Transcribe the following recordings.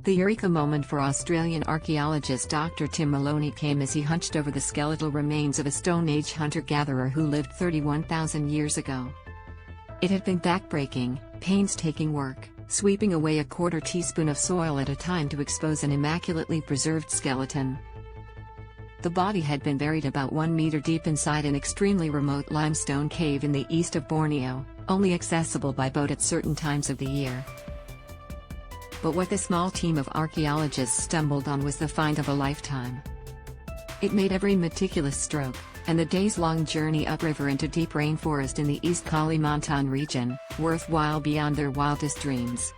The Eureka moment for Australian archaeologist Dr Tim Maloney came as he hunched over the skeletal remains of a Stone Age hunter-gatherer who lived 31,000 years ago. It had been backbreaking, painstaking work, sweeping away a quarter teaspoon of soil at a time to expose an immaculately preserved skeleton. The body had been buried about 1 meter deep inside an extremely remote limestone cave in the east of Borneo, only accessible by boat at certain times of the year. But what the small team of archaeologists stumbled on was the find of a lifetime. It made every meticulous stroke, and the days-long journey upriver into deep rainforest in the East Kalimantan region, worthwhile beyond their wildest dreams.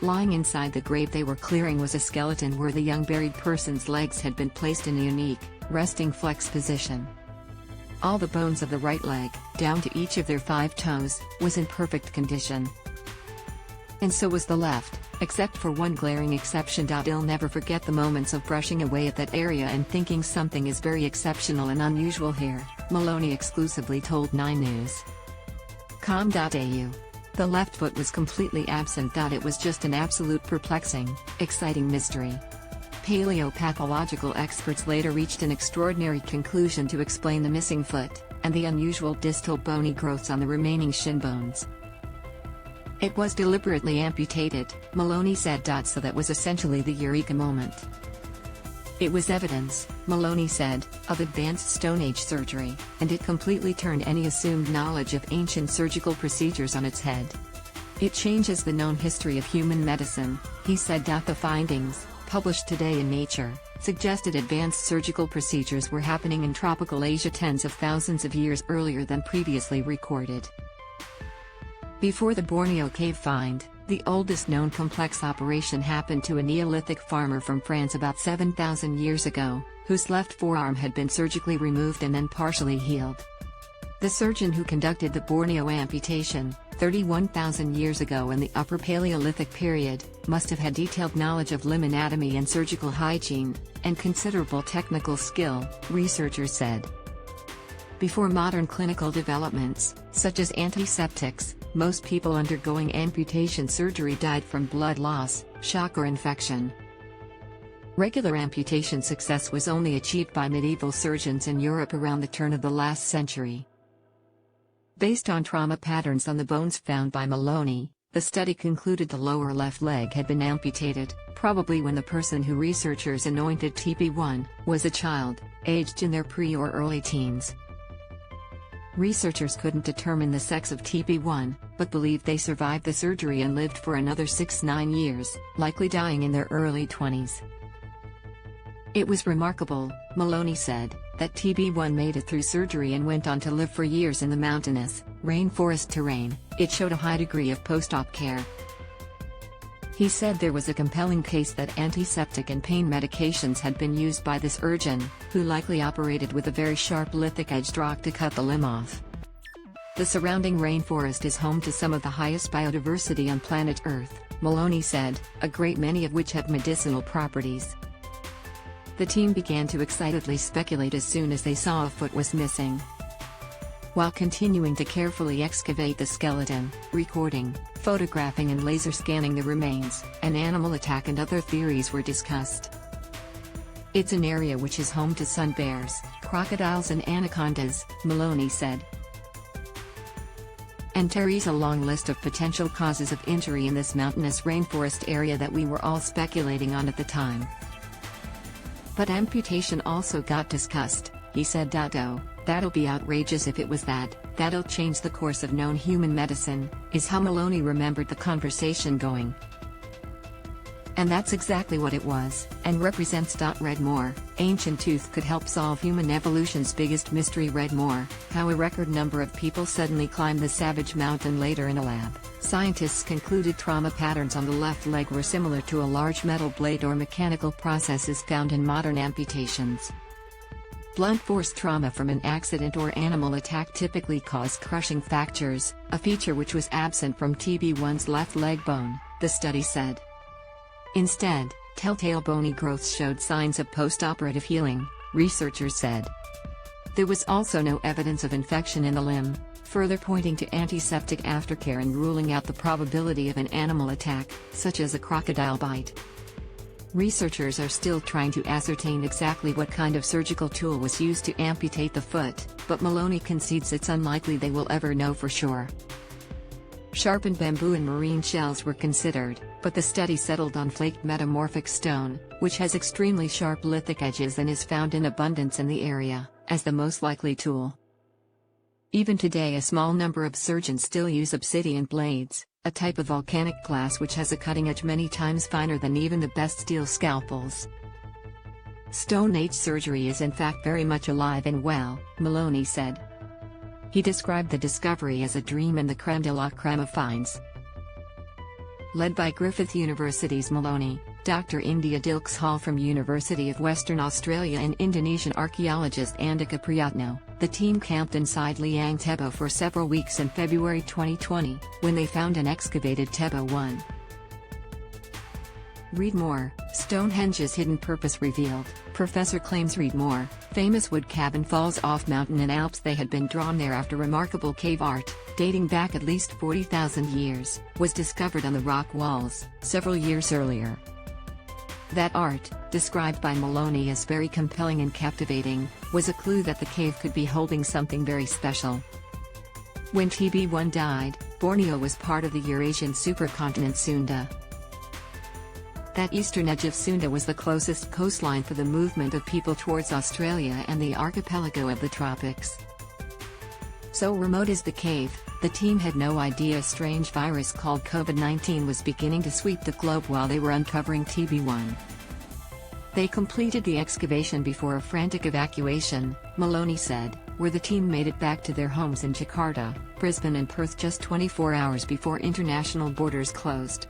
Lying inside the grave they were clearing was a skeleton where the young buried person's legs had been placed in a unique, resting flex position. All the bones of the right leg, down to each of their 5 toes, was in perfect condition. And so was the left, except for one glaring exception. I'll never forget the moments of brushing away at that area and thinking something is very exceptional and unusual here, Maloney exclusively told 9 News. Com.au. The left foot was completely absent. It was just an absolute perplexing, exciting mystery. Paleopathological experts later reached an extraordinary conclusion to explain the missing foot, and the unusual distal bony growths on the remaining shin bones. It was deliberately amputated, Maloney said. So that was essentially the Eureka moment. It was evidence, Maloney said, of advanced Stone Age surgery, and it completely turned any assumed knowledge of ancient surgical procedures on its head. It changes the known history of human medicine, he said. The findings, published today in Nature, suggested advanced surgical procedures were happening in tropical Asia tens of thousands of years earlier than previously recorded. Before the Borneo cave find, the oldest known complex operation happened to a Neolithic farmer from France about 7,000 years ago, whose left forearm had been surgically removed and then partially healed. The surgeon who conducted the Borneo amputation, 31,000 years ago in the Upper Paleolithic period, must have had detailed knowledge of limb anatomy and surgical hygiene, and considerable technical skill, researchers said. Before modern clinical developments, such as antiseptics, most people undergoing amputation surgery died from blood loss, shock or infection. Regular amputation success was only achieved by medieval surgeons in Europe around the turn of the last century. Based on trauma patterns on the bones found by Maloney, the study concluded the lower left leg had been amputated, probably when the person who researchers anointed TB1 was a child, aged in their pre- or early teens. Researchers couldn't determine the sex of TB1, but believed they survived the surgery and lived for another 6-9 years, likely dying in their early 20s. It was remarkable, Maloney said, that TB1 made it through surgery and went on to live for years in the mountainous, rainforest terrain. It showed a high degree of post-op care. He said there was a compelling case that antiseptic and pain medications had been used by this surgeon, who likely operated with a very sharp lithic-edged rock to cut the limb off. The surrounding rainforest is home to some of the highest biodiversity on planet Earth, Maloney said, a great many of which have medicinal properties. The team began to excitedly speculate as soon as they saw a foot was missing. While continuing to carefully excavate the skeleton, recording, photographing and laser scanning the remains, an animal attack and other theories were discussed. It's an area which is home to sun bears, crocodiles and anacondas, Maloney said. And carries a long list of potential causes of injury in this mountainous rainforest area that we were all speculating on at the time. But amputation also got discussed, he said. That'll be outrageous if it was that, that'll change the course of known human medicine, is how Maloney remembered the conversation going. And that's exactly what it was, and represents. Read more, ancient tooth could help solve human evolution's biggest mystery. Read more, how a record number of people suddenly climbed the savage mountain later in a lab. Scientists concluded trauma patterns on the left leg were similar to a large metal blade or mechanical processes found in modern amputations. Blunt force trauma from an accident or animal attack typically cause crushing fractures, a feature which was absent from TB1's left leg bone, the study said. Instead, telltale bony growths showed signs of post-operative healing, researchers said. There was also no evidence of infection in the limb, further pointing to antiseptic aftercare and ruling out the probability of an animal attack, such as a crocodile bite. Researchers are still trying to ascertain exactly what kind of surgical tool was used to amputate the foot, but Maloney concedes it's unlikely they will ever know for sure. Sharpened bamboo and marine shells were considered, but the study settled on flaked metamorphic stone, which has extremely sharp lithic edges and is found in abundance in the area, as the most likely tool. Even today, a small number of surgeons still use obsidian blades, a type of volcanic glass which has a cutting edge many times finer than even the best steel scalpels. Stone Age surgery is in fact very much alive and well, Maloney said. He described the discovery as a dream and the creme de la creme of finds. Led by Griffith University's Maloney, Dr. India Dilks Hall from University of Western Australia and Indonesian archaeologist Andika Priyatno, the team camped inside Liang Tebo for several weeks in February 2020, when they found an excavated Tebo 1. Read more, Stonehenge's hidden purpose revealed. Professor claims read more, famous wood cabin falls off mountain in Alps. They had been drawn there after remarkable cave art, dating back at least 40,000 years, was discovered on the rock walls, several years earlier. That art, described by Maloney as very compelling and captivating, was a clue that the cave could be holding something very special. When TB1 died, Borneo was part of the Eurasian supercontinent Sunda. That eastern edge of Sunda was the closest coastline for the movement of people towards Australia and the archipelago of the tropics. So remote is the cave, the team had no idea a strange virus called COVID-19 was beginning to sweep the globe while they were uncovering TB1. They completed the excavation before a frantic evacuation, Maloney said, where the team made it back to their homes in Jakarta, Brisbane and Perth just 24 hours before international borders closed.